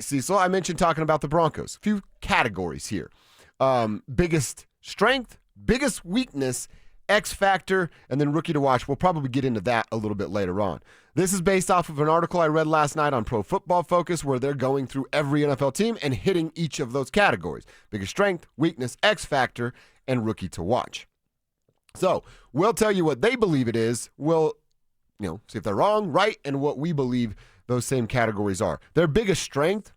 Cecil, I mentioned talking about the Broncos. A few categories here. Biggest strength, biggest weakness, X factor, and then rookie to watch. We'll probably get into that a little bit later on. This is based off of an article I read last night on Pro Football Focus where they're going through every NFL team and hitting each of those categories. Biggest strength, weakness, X factor, and rookie to watch. So we'll tell you what they believe it is. We'll see if they're wrong, right, and what we believe those same categories are. Their biggest strength,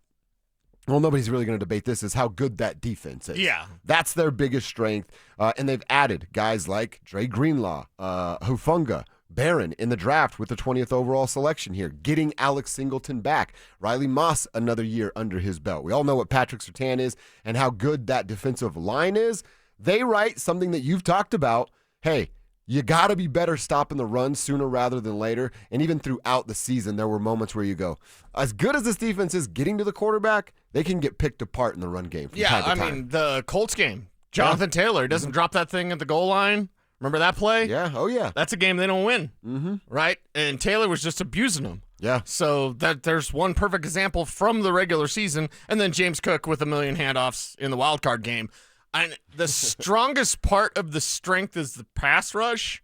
well, nobody's really going to debate this, is how good that defense is. Yeah. That's their biggest strength. And they've added guys like Dre Greenlaw, Hufanga, Barron in the draft with the 20th overall selection here, getting Alex Singleton back. Riley Moss, another year under his belt. We all know what Patrick Surtain is and how good that defensive line is. They write something that you've talked about. Hey, you got to be better stopping the run sooner rather than later. And even throughout the season, there were moments where you go, as good as this defense is getting to the quarterback, they can get picked apart in the run game from time to time. I mean, the Colts game, Jonathan Taylor doesn't drop that thing at the goal line. Remember that play? Yeah, oh yeah. That's a game they don't win, right? And Taylor was just abusing them. Yeah. So there's one perfect example from the regular season, and then James Cook with 1 million handoffs in the wild card game. And the strongest part of the strength is the pass rush.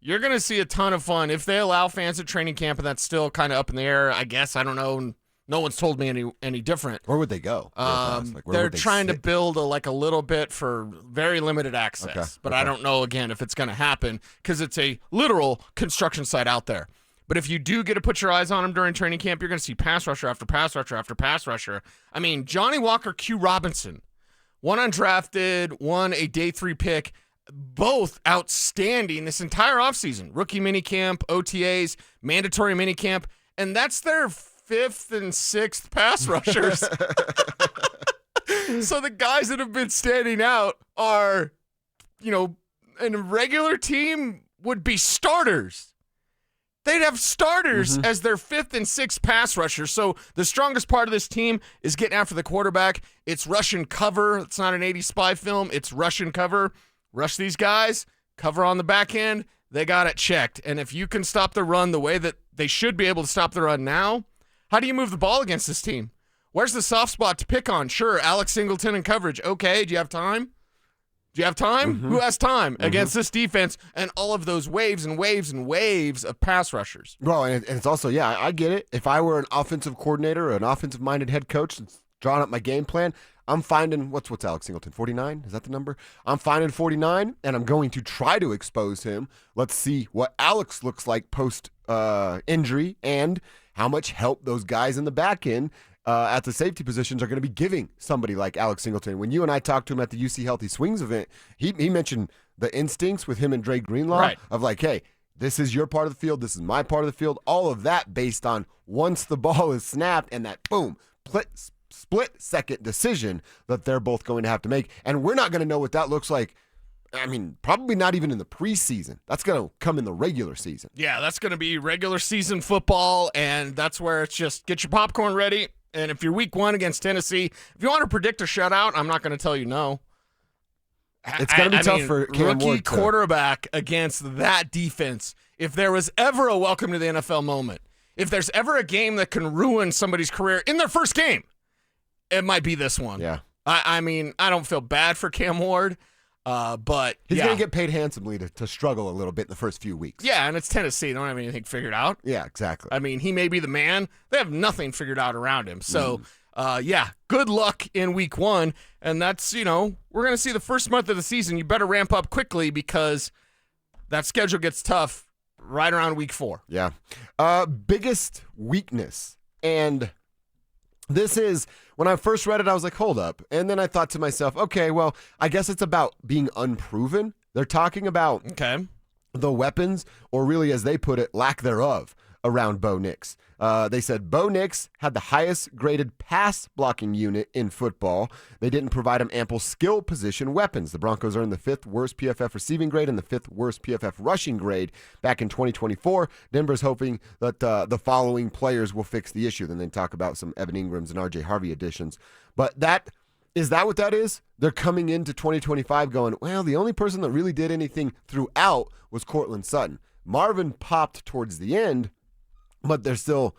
You're going to see a ton of fun. If they allow fans at training camp, and that's still kind of up in the air, I guess. I don't know. No one's told me any different. Where would they go? They're trying to build a little bit for very limited access. But I don't know, again, if it's going to happen because it's a literal construction site out there. But if you do get to put your eyes on them during training camp, you're going to see pass rusher after pass rusher after pass rusher. I mean, Johnny Walker, Q Robinson, one undrafted, one a day 3 pick, both outstanding this entire offseason. Rookie minicamp, OTAs, mandatory minicamp, and that's their 5th and 6th pass rushers. So the guys that have been standing out are, in a regular team would be starters. They'd have starters as their 5th and 6th pass rushers. So the strongest part of this team is getting after the quarterback. It's Russian cover. It's not an 80s spy film. It's Russian cover. Rush these guys, cover on the back end. They got it checked. And if you can stop the run the way that they should be able to stop the run now, how do you move the ball against this team? Where's the soft spot to pick on? Sure, Alex Singleton in coverage. Okay, do you have time? Do you have time? Who has time against this defense and all of those waves and waves and waves of pass rushers? Bro, and it's also, I get it. If I were an offensive coordinator or an offensive-minded head coach and drawing up my game plan, I'm finding, what's Alex Singleton, 49? Is that the number? I'm finding 49, and I'm going to try to expose him. Let's see what Alex looks like post-injury and how much help those guys in the back end at the safety positions are going to be giving somebody like Alex Singleton. When you and I talked to him at the UC Healthy Swings event, he mentioned the instincts with him and Dre Greenlaw of hey, this is your part of the field, this is my part of the field, all of that based on once the ball is snapped and that boom, split-second decision that they're both going to have to make. And we're not going to know what that looks like. I mean, probably not even in the preseason. That's going to come in the regular season. Yeah, that's going to be regular season football, and that's where it's just get your popcorn ready. And if you're week 1 against Tennessee, if you want to predict a shutout, I'm not going to tell you no. It's going to be tough for Cam rookie Ward quarterback against that defense. If there was ever a welcome to the NFL moment, if there's ever a game that can ruin somebody's career in their first game, it might be this one. Yeah. I mean, I don't feel bad for Cam Ward. But he's going to get paid handsomely to struggle a little bit in the first few weeks. Yeah, and it's Tennessee. They don't have anything figured out. Yeah, exactly. I mean, he may be the man. They have nothing figured out around him. So, good luck in week 1. And that's, we're going to see the first month of the season. You better ramp up quickly because that schedule gets tough right around week 4. Yeah. Biggest weakness. And this is, when I first read it, I was like, hold up. And then I thought to myself, okay, well, I guess it's about being unproven. They're talking about the weapons, or really, as they put it, lack thereof, around Bo Nix. They said Bo Nix had the highest graded pass blocking unit in football. They didn't provide him ample skill position weapons. The Broncos earned the 5th worst PFF receiving grade and the 5th worst PFF rushing grade back in 2024. Denver's hoping that the following players will fix the issue. Then they talk about some Evan Ingrams and RJ Harvey additions. But is that what that is? They're coming into 2025 going, well, the only person that really did anything throughout was Courtland Sutton. Marvin popped towards the end, but they're still,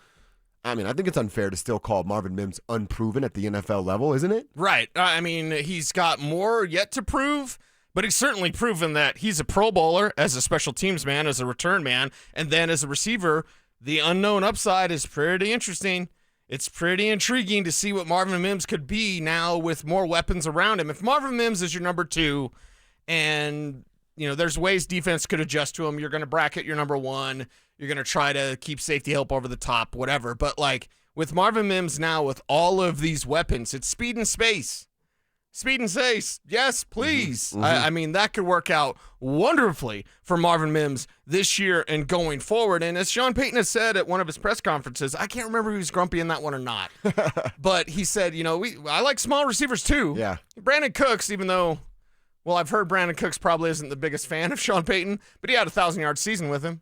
I mean, I think it's unfair to still call Marvin Mims unproven at the NFL level, isn't it? Right. I mean, he's got more yet to prove, but he's certainly proven that he's a Pro Bowler as a special teams man, as a return man, and then as a receiver. The unknown upside is pretty interesting. It's pretty intriguing to see what Marvin Mims could be now with more weapons around him. If Marvin Mims is your number 2 and, there's ways defense could adjust to him, you're going to bracket your number 1. You're going to try to keep safety help over the top, whatever. But, with Marvin Mims now with all of these weapons, it's speed and space. Speed and space, yes, please. Mm-hmm. I mean, that could work out wonderfully for Marvin Mims this year and going forward. And as Sean Payton has said at one of his press conferences, I can't remember if he was grumpy in that one or not, but he said, I like small receivers too. Yeah. Brandon Cooks, even though, I've heard Brandon Cooks probably isn't the biggest fan of Sean Payton, but he had a 1,000-yard season with him.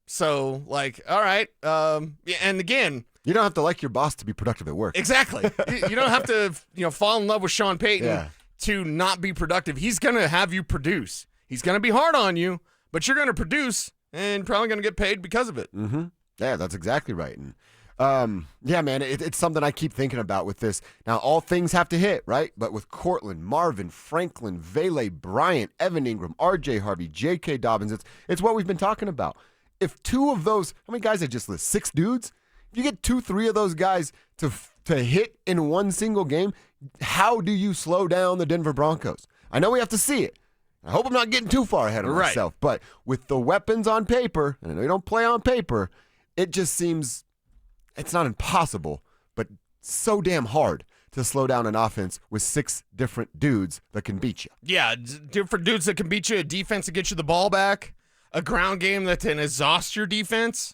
So, all right. And again, you don't have to like your boss to be productive at work. exactly. You don't have to, fall in love with Sean Payton to not be productive. He's going to have you produce. He's going to be hard on you, but you're going to produce and probably going to get paid because of it. Mm-hmm. Yeah, that's exactly right. And, man, it's something I keep thinking about with this. Now, all things have to hit, right? But with Cortland, Marvin, Franklin, Vele, Bryant, Evan Ingram, R.J. Harvey, J.K. Dobbins, it's what we've been talking about. If 2 of those, how many guys I just list? 6 dudes? If you get 2-3 of those guys to hit in one single game, how do you slow down the Denver Broncos? I know we have to see it. I hope I'm not getting too far ahead of myself. But with the weapons on paper, and I know you don't play on paper, it just seems it's not impossible, but so damn hard to slow down an offense with 6 different dudes that can beat you. Yeah, different dudes that can beat you, a defense that gets you the ball back, a ground game that can exhaust your defense.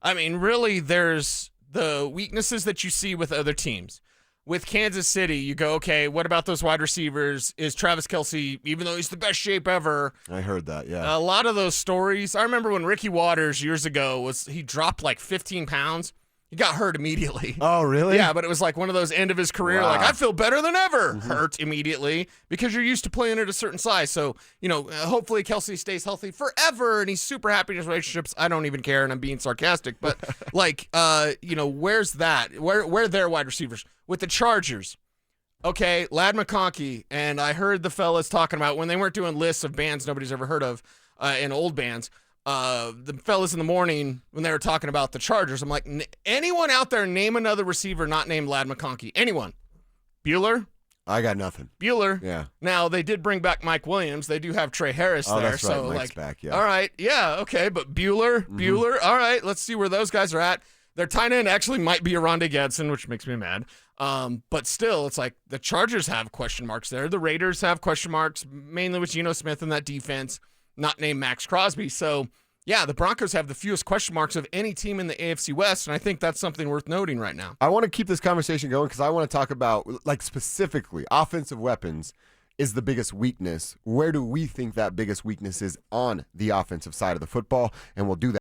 I mean, really, there's the weaknesses that you see with other teams. With Kansas City, you go, okay, what about those wide receivers? Is Travis Kelce, even though he's the best shape ever? I heard that, yeah. A lot of those stories. I remember when Ricky Waters years ago, he dropped like 15 pounds. He got hurt immediately. Oh, really? Yeah, but it was like one of those end of his career, Wow. like, I feel better than ever. Hurt immediately because you're used to playing at a certain size. So, hopefully Kelce stays healthy forever and he's super happy in his relationships. I don't even care, and I'm being sarcastic. But, where's that? Where are their wide receivers? With the Chargers, okay, Ladd McConkey, and I heard the fellas talking about when they weren't doing lists of bands nobody's ever heard of and old bands, the fellas in the morning when they were talking about the Chargers, I'm like, anyone out there name another receiver not named Ladd McConkey? Anyone? Bueller? I got nothing. Bueller. Yeah. Now, they did bring back Mike Williams. They do have Trey Harris there. That's right. So, Mike's back, yeah. All right. Yeah, okay. But Bueller. All right. Let's see where those guys are at. Their tight end actually might be Aronde Gadsden, which makes me mad. But still, it's like the Chargers have question marks there. The Raiders have question marks, mainly with Geno Smith in that defense, not named Max Crosby. So, yeah, the Broncos have the fewest question marks of any team in the AFC West, and I think that's something worth noting right now. I want to keep this conversation going because I want to talk about, specifically, offensive weapons is the biggest weakness. Where do we think that biggest weakness is on the offensive side of the football? And we'll do that.